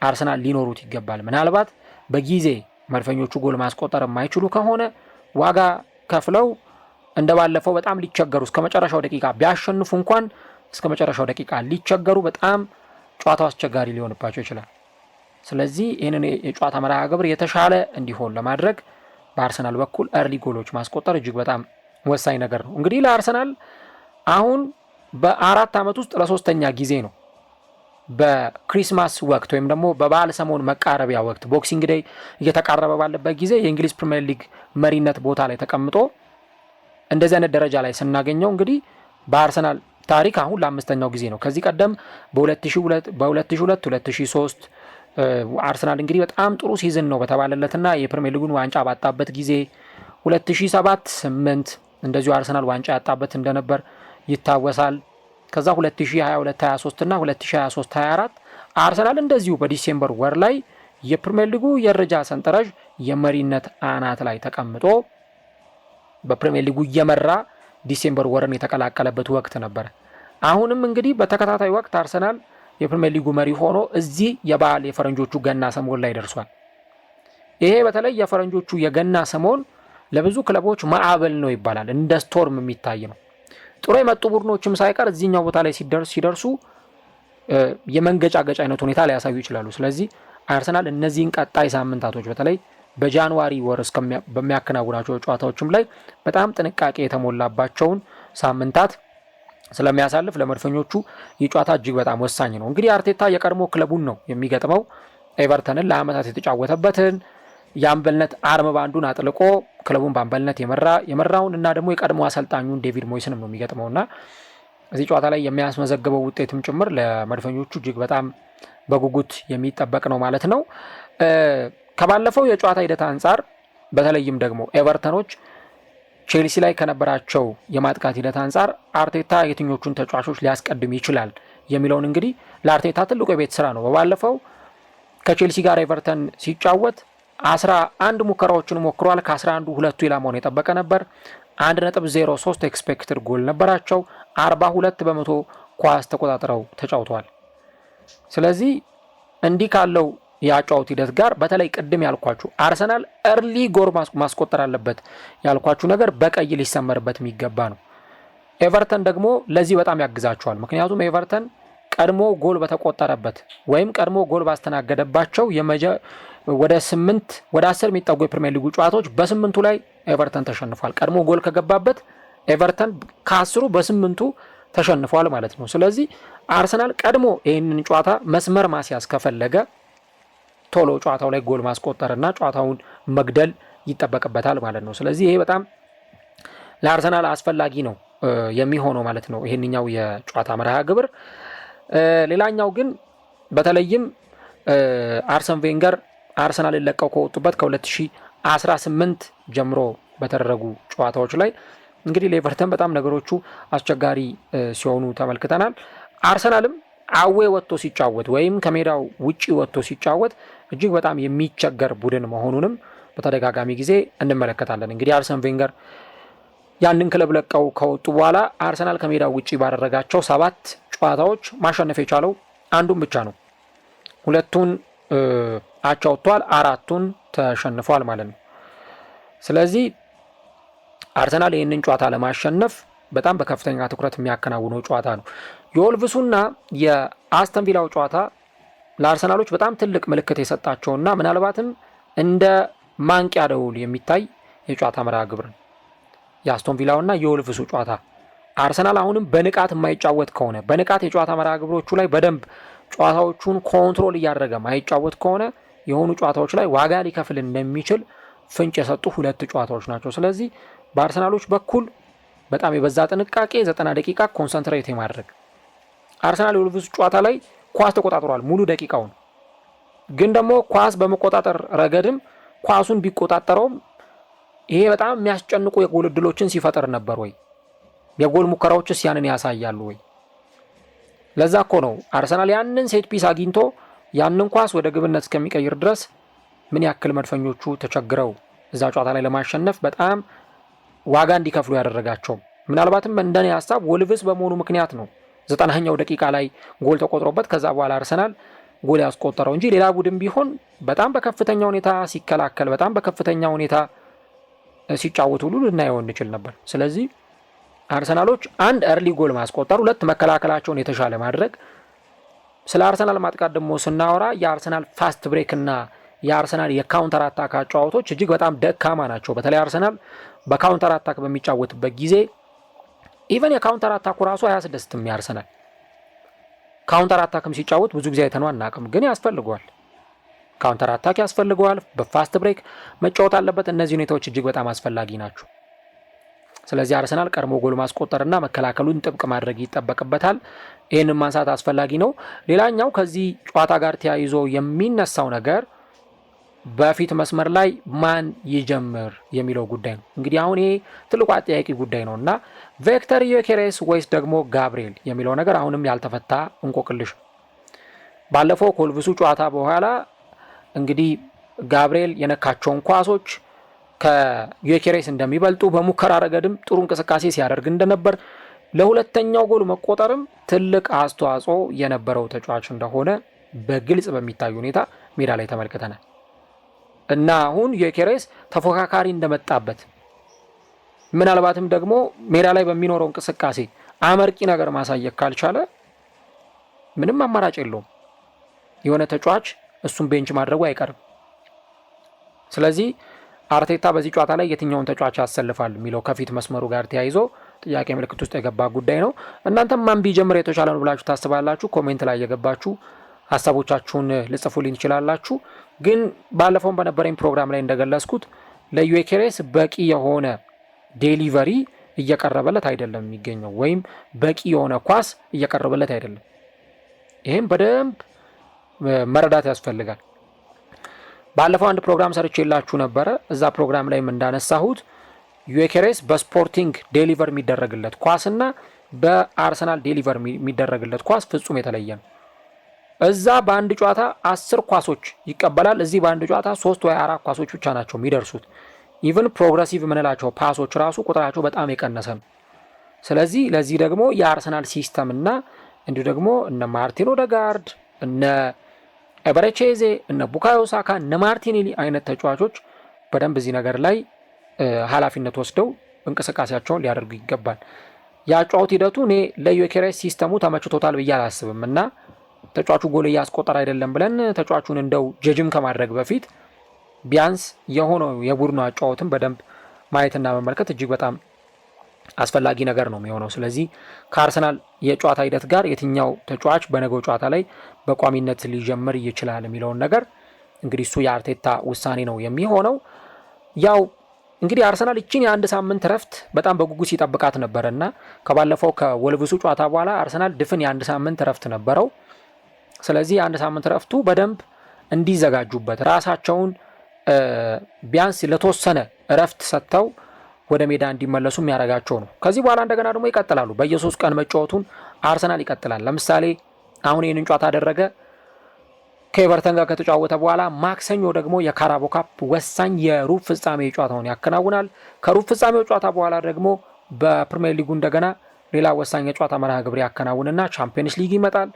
A: አርሰናል ሊኖሩት ይገባል። ምናልባት በጊዜ መድፈኞቹ ጎል ማስቆጠር የማይችሉ ከሆነ ዋጋ ከፍለው እንደባለፈው በጣም ሊቸገሩ እስከ መጨረሻው ደቂቃ ቢያሸንፉ እንኳን እስከ መጨረሻው ደቂቃ ሊቸገሩ በጣም ጨዋታው አስቸጋሪ ሊሆንባቸው ይችላል። ስለዚህ ይህንን የጨዋታ መርሃ ግብር የተሻለ እንዲሆን ለማድረግ በአርሰናል በኩል እርሊ ጎሎች ማስቆጠር እጅግ በጣም ወሳኝ ነገር ነው። እንግዲህ ለአርሰናል አሁን በ4 ዓመት ውስጥ ለ3ኛ ጊዜ ነው በክሪስማስ ወቅት ወይም ደግሞ በበዓል ሰሞን መቃረቢያ ወቅት ቦክሲንግ ዴይ እየተቃረበ ባለበት ጊዜ የእንግሊዝ ፕሪሚየር ሊግ መሪነት ቦታ ላይ ተቀምጦ እንደዚህ አይነት ደረጃ ላይ ስናገኘው እንግዲህ በአርሰናል ታሪክ አሁን ለ5ኛው ጊዜ ነው። ከዚህ ቀደም በ2002 2003 አርሰናል እንግዲህ በጣም ጥሩ ሲዝን ነው በተባለለትና የፕሪሚየር ሊጉን ዋንጫ ባጣበት ጊዜ 2007-8 እንደዚሁ አርሰናል ዋንጫ ያጣበት እንደነበር ይታወሳል። ከዛ 2022-23 እና 2023-24 አርሰናል እንደዚሁ በዲሴምበር ወር ላይ የፕሪሚየር ሊጉ የደረጃ ሰንጠረዥ የመሪነት አናት ላይ ተቀምጦ በፕሪሚየር ሊጉ እየመራ ዲሴምበር ወርን የተቀላቀለበት ወቅት ነበር። አሁንም እንግዲህ በተከታታይ ወቅት አርሰናል የፕሪሚየር ሊጉ መሪ ሆኖ እዚህ የበዓል የፈረንጆቹ ገና ሰሞን ላይ ደርሷል። ይሄ በተለይ የፈረንጆቹ የገና ሰሞን ለብዙ ክለቦች ማዕበል ነው ይባላል። እንደ ስቶርም የሚታይ ነው። ጥሩ የመጡ ቡድኖችም ሳይቀር እዚህኛው ቦታ ላይ ሲደርሱ የመንገጫገጭ አይነት ሁኔታ ሊያሳዩ ይችላሉ። ስለዚህ አርሰናል እነዚህን ቀጣይ ሳምንታቶች በተለይ በጃንዋሪ ወር በሚያከናውናቸው ጨዋታዎችም ላይ በጣም ጥንቃቄ የተሞላባቸውን ሳምንታት ስለሚያሳልፍ ለመድፈኞቹ ይህ ጨዋታ እጅግ በጣም ወሳኝ ነው። እንግዲህ አርቴታ የቀድሞ ክለቡን ነው የሚገጥመው። ኤቨርተንን ለአመታት የተጫወተበትን የአምበልነት አርም ባንዱን አጥልቆ ክለቡን በአምበልነት የመራውን እና ደግሞ የቀድሞ አሰልጣኙን ዴቪድ ሞይስንም ነው የሚገጥመውና እዚህ ጨዋታ ላይ የሚያስመዘግበው ውጤትም ጭምር ለመድፈኞቹ እጅግ በጣም በጉጉት የሚጠበቅ ነው ማለት ነው። ከባለፈው የጨዋታ ሂደት አንጻር በተለይም ደግሞ ኤቨርተኖች ቼልሲ ላይ ከነበራቸው የማጥቃት ሂደት አንጻር አርቴታ የትኞቹን ተጫዋቾች ሊያስቀድም ይችላል የሚለውን እንግዲህ ለአርቴታ ትልቁ የቤት ስራ ነው። በባለፈው ከቼልሲ ጋር ኤቨርተን ሲጫወት 11 ሙከራዎችን ሞክሯል። ከ11ዱ ሁለቱ ኢላማውን የጠበቀ ነበር። 1.03 ኤክስፔክትድ ጎል ነበራቸው። 42 በመቶ ኳስ ተቆጣጥረው ተጫውተዋል። ስለዚህ እንዲህ ካለው የአጫውት ሂደት ጋር በተለይ ቅድም ያልኳችሁ አርሰናል እርሊ ጎል ማስቆጠር አለበት ያልኳችሁ ነገር በቀይ ሊሰመርበት የሚገባ ነው። ኤቨርተን ደግሞ ለዚህ በጣም ያግዛቸዋል። ምክንያቱም ኤቨርተን ቀድሞ ጎል በተቆጠረበት ወይም ቀድሞ ጎል ባስተናገደባቸው ወደ 10 የሚጠጉ የፕሪሚየር ሊጉ ጨዋታዎች በ8ቱ ላይ ኤቨርተን ተሸንፏል። ቀድሞ ጎል ከገባበት ኤቨርተን ከ10ሩ በ8ቱ ተሸንፏል ማለት ነው። ስለዚህ አርሰናል ቀድሞ ይህንን ጨዋታ መስመር ማስያዝ ከፈለገ ቶሎ ጨዋታው ላይ ጎል ማስቆጠርና ጨዋታውን መግደል ይጠበቅበታል ማለት ነው። ስለዚህ ይሄ በጣም ለአርሰናል አስፈላጊ ነው የሚሆነው ማለት ነው ይሄንኛው የጨዋታ መርሃ ግብር። ሌላኛው ግን በተለይም አርሰን ቬንገር አርሰናልን ለቀው ከወጡበት ከ2018 ጀምሮ በተደረጉ ጨዋታዎች ላይ እንግዲህ ለኤቨርተን በጣም ነገሮቹ አስቸጋሪ ሲሆኑ ተመልክተናል። አርሰናልም አዌ ወጥቶ ሲጫወት ወይም ከሜዳው ውጪ ወጥቶ ሲጫወት እጅግ በጣም የሚቸገር ቡድን መሆኑንም በተደጋጋሚ ጊዜ እንመለከታለን። እንግዲህ አርሰን ቬንገር ያንን ክለብ ለቀው ከወጡ በኋላ አርሰናል ከሜዳው ውጪ ባደረጋቸው 7 ጨዋታዎች ማሸነፍ የቻለው አንዱን ብቻ ነው። 2ቱን አቻ ወጥቷል፣ 4ቱን ተሸንፏል ማለት ነው። ስለዚህ አርሰናል ይህንን ጨዋታ ለማሸነፍ በጣም በከፍተኛ ትኩረት የሚያከናውነው ጨዋታ ነው። የወልቭሱና የአስተን ቪላው ጨዋታ ለአርሰናሎች በጣም ትልቅ ምልክት የሰጣቸውና ምናልባትም እንደ ማንቂያ ደውል የሚታይ የጨዋታ መርሃ ግብር ነው የአስቶን ቪላውና የወልቭሱ ጨዋታ። አርሰናል አሁንም በንቃት የማይጫወት ከሆነ በንቃት የጨዋታ መርሃ ግብሮቹ ላይ በደንብ ጨዋታዎቹን ኮንትሮል እያደረገ ማይጫወት ከሆነ የሆኑ ጨዋታዎች ላይ ዋጋ ሊከፍል እንደሚችል ፍንጭ የሰጡ 2 ጨዋታዎች ናቸው። ስለዚህ በአርሰናሎች በኩል በጣም የበዛ ጥንቃቄ 90 ደቂቃ ኮንሰንትሬት የማድረግ አርሰናል የወልቭሱ ጨዋታ ላይ ኳስ ተቆጣጥሯል ሙሉ ደቂቃውን። ግን ደግሞ ኳስ በመቆጣጠር ረገድም ኳሱን ቢቆጣጠረውም ይሄ በጣም የሚያስጨንቁ የጎል እድሎችን ሲፈጠር ነበር ወይ? የጎል ሙከራዎችስ ያንን ያሳያሉ ወይ? ለዛ እኮ ነው አርሰናል ያንን ሴት ፒስ አግኝቶ ያንን ኳስ ወደ ግብነት እስከሚቀይር ድረስ ምን ያክል መድፈኞቹ ተቸግረው እዛ ጨዋታ ላይ ለማሸነፍ በጣም ዋጋ እንዲከፍሉ ያደረጋቸው። ምናልባትም እንደኔ ሐሳብ ወልቭስ በመሆኑ ምክንያት ነው 90ኛው ደቂቃ ላይ ጎል ተቆጥሮበት ከዛ በኋላ አርሰናል ጎል ያስቆጠረው እንጂ ሌላ ቡድን ቢሆን በጣም በከፍተኛ ሁኔታ ሲከላከል በጣም በከፍተኛ ሁኔታ ሲጫወት ሁሉ ልናየው እንችል ነበር። ስለዚህ አርሰናሎች 1 እርሊ ጎል ማስቆጠር፣ 2 መከላከላቸውን የተሻለ ማድረግ። ስለ አርሰናል ማጥቃት ደግሞ ስናወራ የአርሰናል ፋስት ብሬክ እና የአርሰናል የካውንተር አታክ ጨዋታዎች እጅግ በጣም ደካማ ናቸው። በተለይ አርሰናል በካውንተር አታክ በሚጫወትበት ጊዜ ኢቨን የካውንተር አታኩ ራሱ አያስደስትም። ያርሰናል ካውንተር አታክም ሲጫወት ብዙ ጊዜ አይተነው አናውቅም፣ ግን ያስፈልገዋል። ካውንተር አታክ ያስፈልገዋል። በፋስት ብሬክ መጫወት አለበት። እነዚህ ሁኔታዎች እጅግ በጣም አስፈላጊ ናቸው። ስለዚህ አርሰናል ቀድሞ ጎል ማስቆጠርና መከላከሉን ጥብቅ ማድረግ ይጠበቅበታል። ይህንን ማንሳት አስፈላጊ ነው። ሌላኛው ከዚህ ጨዋታ ጋር ተያይዞ የሚነሳው ነገር በፊት መስመር ላይ ማን ይጀምር የሚለው ጉዳይ ነው። እንግዲህ አሁን ይሄ ትልቁ አጠያቂ ጉዳይ ነው እና ቪክተር ዮኬሬስ ወይስ ደግሞ ጋብሪኤል የሚለው ነገር አሁንም ያልተፈታ እንቆቅልሽ። ባለፈው ከወልቭሱ ጨዋታ በኋላ እንግዲህ ጋብሪኤል የነካቸውን ኳሶች ከዮኬሬስ እንደሚበልጡ በሙከራ ረገድም ጥሩ እንቅስቃሴ ሲያደርግ እንደነበር ለሁለተኛው ጎል መቆጠርም ትልቅ አስተዋጽኦ የነበረው ተጫዋች እንደሆነ በግልጽ በሚታይ ሁኔታ ሜዳ ላይ ተመልክተናል። እና አሁን ዮኬሬስ ተፎካካሪ እንደመጣበት ምናልባትም ደግሞ ሜዳ ላይ በሚኖረው እንቅስቃሴ አመርቂ ነገር ማሳየት ካልቻለ ምንም አማራጭ የለውም። የሆነ ተጫዋች እሱን ቤንች ማድረጉ አይቀርም። ስለዚህ አርቴታ በዚህ ጨዋታ ላይ የትኛውን ተጫዋች ያሰልፋል የሚለው ከፊት መስመሩ ጋር ተያይዞ ጥያቄ ምልክት ውስጥ የገባ ጉዳይ ነው። እናንተም ማን ቢጀምር የተሻለ ነው ብላችሁ ታስባላችሁ? ኮሜንት ላይ የገባችሁ ሀሳቦቻችሁን ልጽፉልኝ ትችላላችሁ። ግን ባለፈውም በነበረኝ ፕሮግራም ላይ እንደገለጽኩት ለዩኬሬስ በቂ የሆነ ዴሊቨሪ እየቀረበለት አይደለም የሚገኘው፣ ወይም በቂ የሆነ ኳስ እየቀረበለት አይደለም። ይህም በደንብ መረዳት ያስፈልጋል። ባለፈው አንድ ፕሮግራም ሰርቼላችሁ ነበረ። እዛ ፕሮግራም ላይም እንዳነሳሁት ዩኬሬስ በስፖርቲንግ ዴሊቨር የሚደረግለት ኳስና በአርሰናል ዴሊቨር የሚደረግለት ኳስ ፍጹም የተለየ ነው። እዛ በአንድ ጨዋታ 10 ኳሶች ይቀበላል። እዚህ በአንድ ጨዋታ 3 ወይ 4 ኳሶች ብቻ ናቸው የሚደርሱት። ኢቭን ፕሮግረሲቭ የምንላቸው ፓሶች ራሱ ቁጥራቸው በጣም የቀነሰ ነው። ስለዚህ ለዚህ ደግሞ የአርሰናል ሲስተም እና እንዲሁ ደግሞ እነ ማርቲን ኦዴጋርድ፣ እነ ኤበረቼዜ፣ እነ ቡካዮ ሳካ፣ እነ ማርቲኔሊ አይነት ተጫዋቾች በደንብ እዚህ ነገር ላይ ኃላፊነት ወስደው እንቅስቃሴያቸውን ሊያደርጉ ይገባል። የአጨዋወት ሂደቱ እኔ ለዩኬሬስ ሲስተሙ ተመችቶታል ብዬ አላስብም እና ተጫዋቹ ጎል እያስቆጠረ አይደለም ብለን ተጫዋቹን እንደው ጀጅም ከማድረግ በፊት ቢያንስ የሆነው የቡድኑ አጨዋወትን በደንብ ማየትና መመልከት እጅግ በጣም አስፈላጊ ነገር ነው የሚሆነው። ስለዚህ ከአርሰናል የጨዋታ ሂደት ጋር የትኛው ተጫዋች በነገው ጨዋታ ላይ በቋሚነት ሊጀምር ይችላል የሚለውን ነገር እንግዲህ እሱ የአርቴታ ውሳኔ ነው የሚሆነው። ያው እንግዲህ አርሰናል እችን የአንድ ሳምንት ረፍት በጣም በጉጉት ሲጠብቃት ነበረ እና ከባለፈው ከወልቭሱ ጨዋታ በኋላ አርሰናል ድፍን የአንድ ሳምንት ረፍት ነበረው። ስለዚህ የአንድ ሳምንት ረፍቱ በደንብ እንዲዘጋጁበት ራሳቸውን ቢያንስ ለተወሰነ ረፍት ሰጥተው ወደ ሜዳ እንዲመለሱ የሚያደርጋቸው ነው። ከዚህ በኋላ እንደገና ደግሞ ይቀጥላሉ። በየ3 ቀን መጫወቱን አርሰናል ይቀጥላል። ለምሳሌ አሁን ይህንን ጨዋታ አደረገ፣ ከኤቨርተን ጋር ከተጫወተ በኋላ ማክሰኞ ደግሞ የካራቦ ካፕ ወሳኝ የሩብ ፍጻሜ ጨዋታውን ያከናውናል። ከሩብ ፍጻሜው ጨዋታ በኋላ ደግሞ በፕሪሚየር ሊጉ እንደገና ሌላ ወሳኝ የጨዋታ መርሃ ግብር ያከናውንና ቻምፒየንስ ሊግ ይመጣል።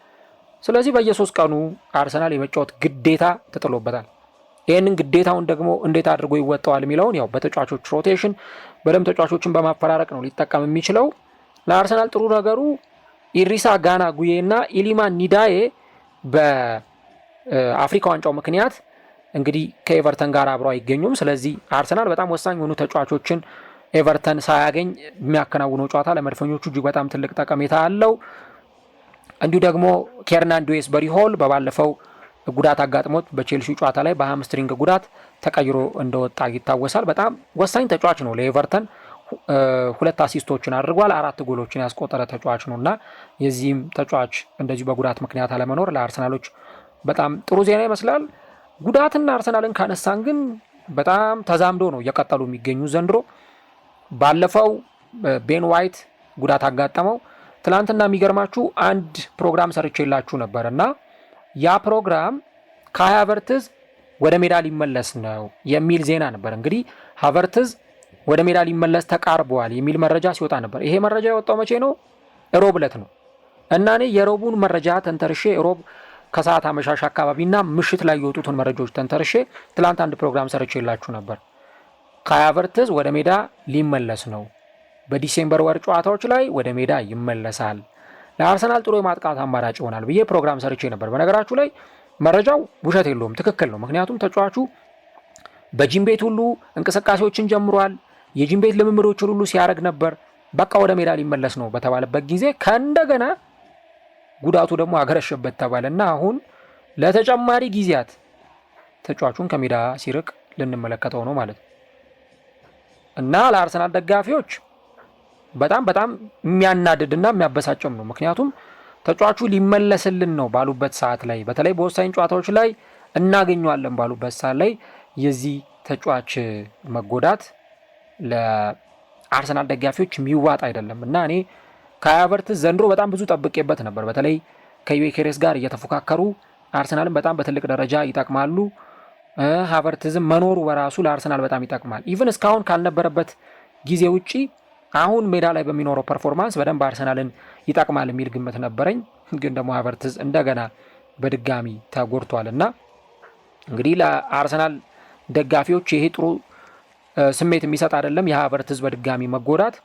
A: ስለዚህ በየ3 ቀኑ አርሰናል የመጫወት ግዴታ ተጥሎበታል። ይህንን ግዴታውን ደግሞ እንዴት አድርጎ ይወጣዋል የሚለውን ያው በተጫዋቾች ሮቴሽን በደንብ ተጫዋቾችን በማፈራረቅ ነው ሊጠቀም የሚችለው። ለአርሰናል ጥሩ ነገሩ ኢሪሳ ጋና ጉዬ እና ኢሊማ ኒዳዬ በአፍሪካ ዋንጫው ምክንያት እንግዲህ ከኤቨርተን ጋር አብረው አይገኙም። ስለዚህ አርሰናል በጣም ወሳኝ የሆኑ ተጫዋቾችን ኤቨርተን ሳያገኝ የሚያከናውነው ጨዋታ ለመድፈኞቹ እጅግ በጣም ትልቅ ጠቀሜታ አለው። እንዲሁ ደግሞ ኬርናን ዱዌስበሪ ሆል በባለፈው ጉዳት አጋጥሞት በቼልሲ ጨዋታ ላይ በሃምስትሪንግ ጉዳት ተቀይሮ እንደወጣ ይታወሳል። በጣም ወሳኝ ተጫዋች ነው ለኤቨርተን። 2 አሲስቶችን አድርጓል፣ 4 ጎሎችን ያስቆጠረ ተጫዋች ነው እና የዚህም ተጫዋች እንደዚሁ በጉዳት ምክንያት አለመኖር ለአርሰናሎች በጣም ጥሩ ዜና ይመስላል። ጉዳትና አርሰናልን ካነሳን ግን በጣም ተዛምዶ ነው እየቀጠሉ የሚገኙ ዘንድሮ። ባለፈው ቤን ዋይት ጉዳት አጋጠመው። ትላንትና የሚገርማችሁ አንድ ፕሮግራም ሰርቼላችሁ ነበር እና ያ ፕሮግራም ካይ ሃቨርትዝ ወደ ሜዳ ሊመለስ ነው የሚል ዜና ነበር። እንግዲህ ሃቨርትዝ ወደ ሜዳ ሊመለስ ተቃርበዋል የሚል መረጃ ሲወጣ ነበር። ይሄ መረጃ የወጣው መቼ ነው? ሮብ ዕለት ነው እና እኔ የሮቡን መረጃ ተንተርሼ ሮብ ከሰዓት አመሻሽ አካባቢና ምሽት ላይ የወጡትን መረጃዎች ተንተርሼ ትላንት አንድ ፕሮግራም ሰርቼላችሁ ነበር። ካይ ሃቨርትዝ ወደ ሜዳ ሊመለስ ነው፣ በዲሴምበር ወር ጨዋታዎች ላይ ወደ ሜዳ ይመለሳል፣ ለአርሰናል ጥሩ የማጥቃት አማራጭ ይሆናል ብዬ ፕሮግራም ሰርቼ ነበር። በነገራችሁ ላይ መረጃው ውሸት የለውም፣ ትክክል ነው። ምክንያቱም ተጫዋቹ በጂም ቤት ሁሉ እንቅስቃሴዎችን ጀምሯል። የጂም ቤት ልምምዶችን ሁሉ ሲያደርግ ነበር። በቃ ወደ ሜዳ ሊመለስ ነው በተባለበት ጊዜ ከእንደገና ጉዳቱ ደግሞ አገረሸበት ተባለና አሁን ለተጨማሪ ጊዜያት ተጫዋቹን ከሜዳ ሲርቅ ልንመለከተው ነው ማለት ነው እና ለአርሰናል ደጋፊዎች በጣም በጣም የሚያናድድና የሚያበሳጭም ነው። ምክንያቱም ተጫዋቹ ሊመለስልን ነው ባሉበት ሰዓት ላይ በተለይ በወሳኝ ጨዋታዎች ላይ እናገኘዋለን ባሉበት ሰዓት ላይ የዚህ ተጫዋች መጎዳት ለአርሰናል ደጋፊዎች የሚዋጥ አይደለም እና እኔ ካይ ሃቨርትዝ ዘንድሮ በጣም ብዙ ጠብቄበት ነበር። በተለይ ከዩኬሬስ ጋር እየተፎካከሩ አርሰናልን በጣም በትልቅ ደረጃ ይጠቅማሉ። ሃቨርትዝም መኖሩ በራሱ ለአርሰናል በጣም ይጠቅማል። ኢቭን እስካሁን ካልነበረበት ጊዜ ውጪ አሁን ሜዳ ላይ በሚኖረው ፐርፎርማንስ በደንብ አርሰናልን ይጠቅማል የሚል ግምት ነበረኝ። ግን ደግሞ ሃቨርትዝ እንደገና በድጋሚ ተጎድቷል እና እንግዲህ ለአርሰናል ደጋፊዎች ይሄ ጥሩ ስሜት የሚሰጥ አይደለም። የሃቨርትዝ በድጋሚ መጎዳት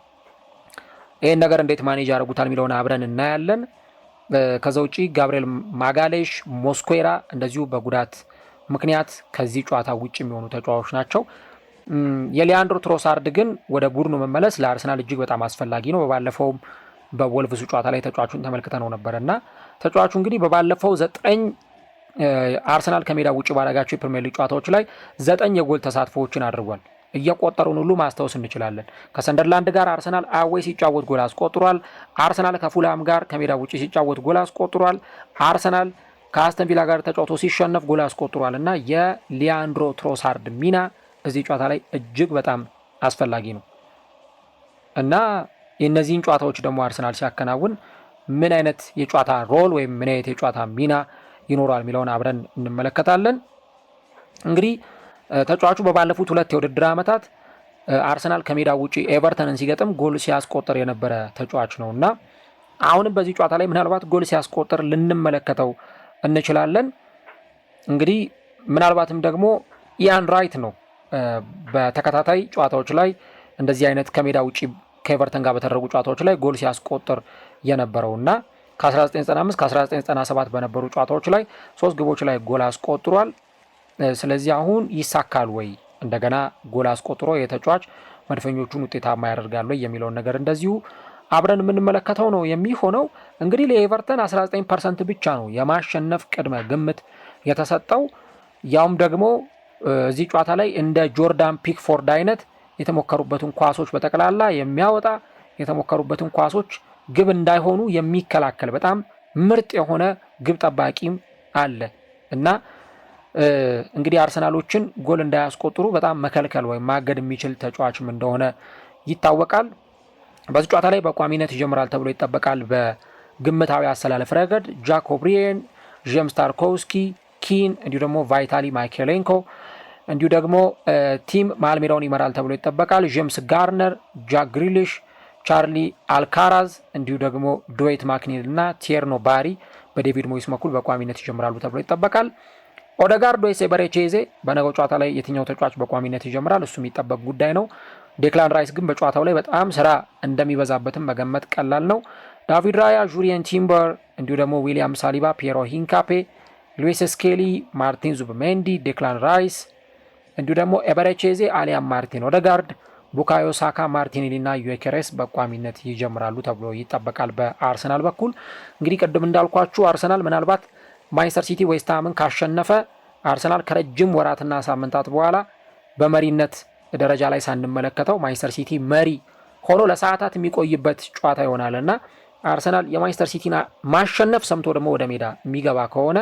A: ይህን ነገር እንዴት ማኔጅ ያደርጉታል የሚለውን አብረን እናያለን። ከዛ ውጪ ጋብሪኤል ማጋሌሽ፣ ሞስኩዌራ እንደዚሁ በጉዳት ምክንያት ከዚህ ጨዋታ ውጭ የሚሆኑ ተጫዋቾች ናቸው። የሊያንድሮ ትሮሳርድ ግን ወደ ቡድኑ መመለስ ለአርሰናል እጅግ በጣም አስፈላጊ ነው። በባለፈውም በወልቭሱ ጨዋታ ላይ ተጫዋቹን ተመልክተነው ነበርና ተጫዋቹ እንግዲህ በባለፈው 9 አርሰናል ከሜዳ ውጭ ባደረጋቸው የፕሪሚየር ሊግ ጨዋታዎች ላይ 9 የጎል ተሳትፎዎችን አድርጓል። እየቆጠሩን ሁሉ ማስታወስ እንችላለን። ከሰንደርላንድ ጋር አርሰናል አዌይ ሲጫወት ጎል አስቆጥሯል። አርሰናል ከፉላም ጋር ከሜዳ ውጭ ሲጫወት ጎል አስቆጥሯል። አርሰናል ከአስተን ቪላ ጋር ተጫውቶ ሲሸነፍ ጎል አስቆጥሯል እና የሊያንድሮ ትሮሳርድ ሚና እዚህ ጨዋታ ላይ እጅግ በጣም አስፈላጊ ነው እና የእነዚህን ጨዋታዎች ደግሞ አርሰናል ሲያከናውን ምን አይነት የጨዋታ ሮል ወይም ምን አይነት የጨዋታ ሚና ይኖራል የሚለውን አብረን እንመለከታለን። እንግዲህ ተጫዋቹ በባለፉት 2 የውድድር ዓመታት አርሰናል ከሜዳ ውጪ ኤቨርተንን ሲገጥም ጎል ሲያስቆጥር የነበረ ተጫዋች ነው እና አሁንም በዚህ ጨዋታ ላይ ምናልባት ጎል ሲያስቆጥር ልንመለከተው እንችላለን። እንግዲህ ምናልባትም ደግሞ ኢያን ራይት ነው በተከታታይ ጨዋታዎች ላይ እንደዚህ አይነት ከሜዳ ውጪ ከኤቨርተን ጋር በተደረጉ ጨዋታዎች ላይ ጎል ሲያስቆጥር የነበረውና ከ1995 ከ1997 በነበሩ ጨዋታዎች ላይ 3 ግቦች ላይ ጎል አስቆጥሯል። ስለዚህ አሁን ይሳካል ወይ እንደገና ጎል አስቆጥሮ የተጫዋች መድፈኞቹን ውጤታማ ያደርጋል ወይ የሚለውን ነገር እንደዚሁ አብረን የምንመለከተው ነው የሚሆነው። እንግዲህ ለኤቨርተን 19% ብቻ ነው የማሸነፍ ቅድመ ግምት የተሰጠው። ያውም ደግሞ እዚህ ጨዋታ ላይ እንደ ጆርዳን ፒክፎርድ አይነት የተሞከሩበትን ኳሶች በጠቅላላ የሚያወጣ የተሞከሩበትን ኳሶች ግብ እንዳይሆኑ የሚከላከል በጣም ምርጥ የሆነ ግብ ጠባቂም አለ እና እንግዲህ አርሰናሎችን ጎል እንዳያስቆጥሩ በጣም መከልከል ወይም ማገድ የሚችል ተጫዋችም እንደሆነ ይታወቃል። በዚህ ጨዋታ ላይ በቋሚነት ይጀምራል ተብሎ ይጠበቃል። በግምታዊ አሰላለፍ ረገድ ጃክ ኦብሪየን፣ ጄምስ ታርኮውስኪ፣ ኪን እንዲሁ ደግሞ ቫይታሊ ማይኬሌንኮ እንዲሁ ደግሞ ቲም መሃል ሜዳውን ይመራል ተብሎ ይጠበቃል። ጄምስ ጋርነር፣ ጃክ ግሪሊሽ፣ ቻርሊ አልካራዝ እንዲሁ ደግሞ ዶዌት ማክኒል እና ቲየርኖ ባሪ በዴቪድ ሞይስ በኩል በቋሚነት ይጀምራሉ ተብሎ ይጠበቃል። ኦደጋርድ ወይስ ኤበሬቺዜ በነገው ጨዋታ ላይ የትኛው ተጫዋች በቋሚነት ይጀምራል? እሱ የሚጠበቅ ጉዳይ ነው። ዴክላን ራይስ ግን በጨዋታው ላይ በጣም ስራ እንደሚበዛበትም መገመት ቀላል ነው። ዳቪድ ራያ፣ ጁሪየን ቲምበር እንዲሁ ደግሞ ዊሊያም ሳሊባ፣ ፒየሮ ሂንካፔ፣ ሉዊስ ስኬሊ፣ ማርቲን ዙብሜንዲ፣ ዴክላን ራይስ እንዲሁ ደግሞ ኤበሬቺዜ አሊያም ማርቲን ኦደጋርድ፣ ቡካዮ ሳካ፣ ማርቲኔሊ እና ዩኬሬስ በቋሚነት ይጀምራሉ ተብሎ ይጠበቃል። በአርሰናል በኩል እንግዲህ ቅድም እንዳልኳችሁ አርሰናል ምናልባት ማንቸስተር ሲቲ ዌስትሃምን ካሸነፈ አርሰናል ከረጅም ወራትና ሳምንታት በኋላ በመሪነት ደረጃ ላይ ሳንመለከተው ማንቸስተር ሲቲ መሪ ሆኖ ለሰዓታት የሚቆይበት ጨዋታ ይሆናል እና አርሰናል የማንቸስተር ሲቲን ማሸነፍ ሰምቶ ደግሞ ወደ ሜዳ የሚገባ ከሆነ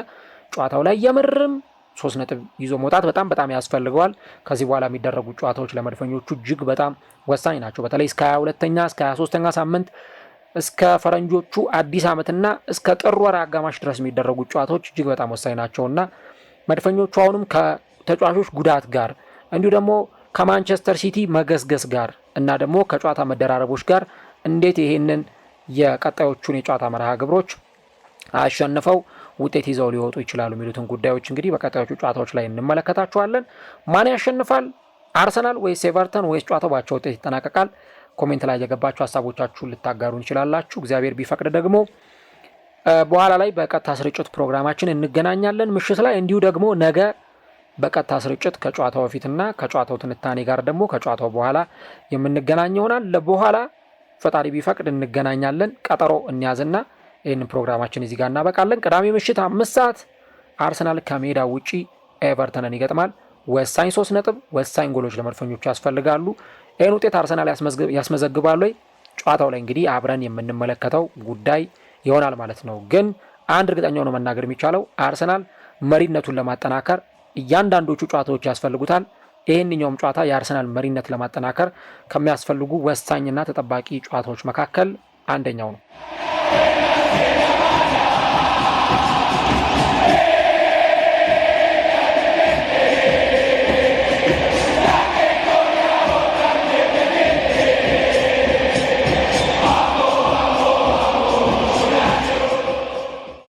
A: ጨዋታው ላይ የምርም 3 ነጥብ ይዞ መውጣት በጣም ያስፈልገዋል። ከዚህ በኋላ የሚደረጉ ጨዋታዎች ለመድፈኞቹ እጅግ በጣም ወሳኝ ናቸው። በተለይ እስከ 22ኛ እስከ 23ኛ ሳምንት እስከ ፈረንጆቹ አዲስ ዓመትና እስከ ጥር ወር አጋማሽ ድረስ የሚደረጉ ጨዋታዎች እጅግ በጣም ወሳኝ ናቸውና መድፈኞቹ አሁንም ከተጫዋቾች ጉዳት ጋር እንዲሁ ደግሞ ከማንቸስተር ሲቲ መገስገስ ጋር እና ደግሞ ከጨዋታ መደራረቦች ጋር እንዴት ይሄንን የቀጣዮቹን የጨዋታ መርሃ ግብሮች አሸንፈው ውጤት ይዘው ሊወጡ ይችላሉ የሚሉትን ጉዳዮች እንግዲህ በቀጣዮቹ ጨዋታዎች ላይ እንመለከታቸዋለን። ማን ያሸንፋል? አርሰናል ወይስ ኤቨርተን ወይስ ጨዋታው ባቻ ውጤት ይጠናቀቃል? ኮሜንት ላይ የገባችሁ ሀሳቦቻችሁን ልታጋሩን ይችላላችሁ። እግዚአብሔር ቢፈቅድ ደግሞ በኋላ ላይ በቀጥታ ስርጭት ፕሮግራማችን እንገናኛለን ምሽት ላይ እንዲሁ ደግሞ ነገ በቀጥታ ስርጭት ከጨዋታው በፊትና ከጨዋታው ትንታኔ ጋር ደግሞ ከጨዋታው በኋላ የምንገናኝ ይሆናል። ለበኋላ ፈጣሪ ቢፈቅድ እንገናኛለን። ቀጠሮ እንያዝና ይህንን ፕሮግራማችን እዚህ ጋር እናበቃለን። ቅዳሜ ምሽት 5 ሰዓት አርሰናል ከሜዳ ውጪ ኤቨርተንን ይገጥማል። ወሳኝ 3 ነጥብ ወሳኝ ጎሎች ለመድፈኞቹ ያስፈልጋሉ። ይህን ውጤት አርሰናል ያስመዘግባሉ ወይ? ጨዋታው ላይ እንግዲህ አብረን የምንመለከተው ጉዳይ ይሆናል ማለት ነው። ግን አንድ እርግጠኛው ነው መናገር የሚቻለው አርሰናል መሪነቱን ለማጠናከር እያንዳንዶቹ ጨዋታዎች ያስፈልጉታል። ይህንኛውም ጨዋታ የአርሰናል መሪነት ለማጠናከር ከሚያስፈልጉ ወሳኝና ተጠባቂ ጨዋታዎች መካከል አንደኛው ነው።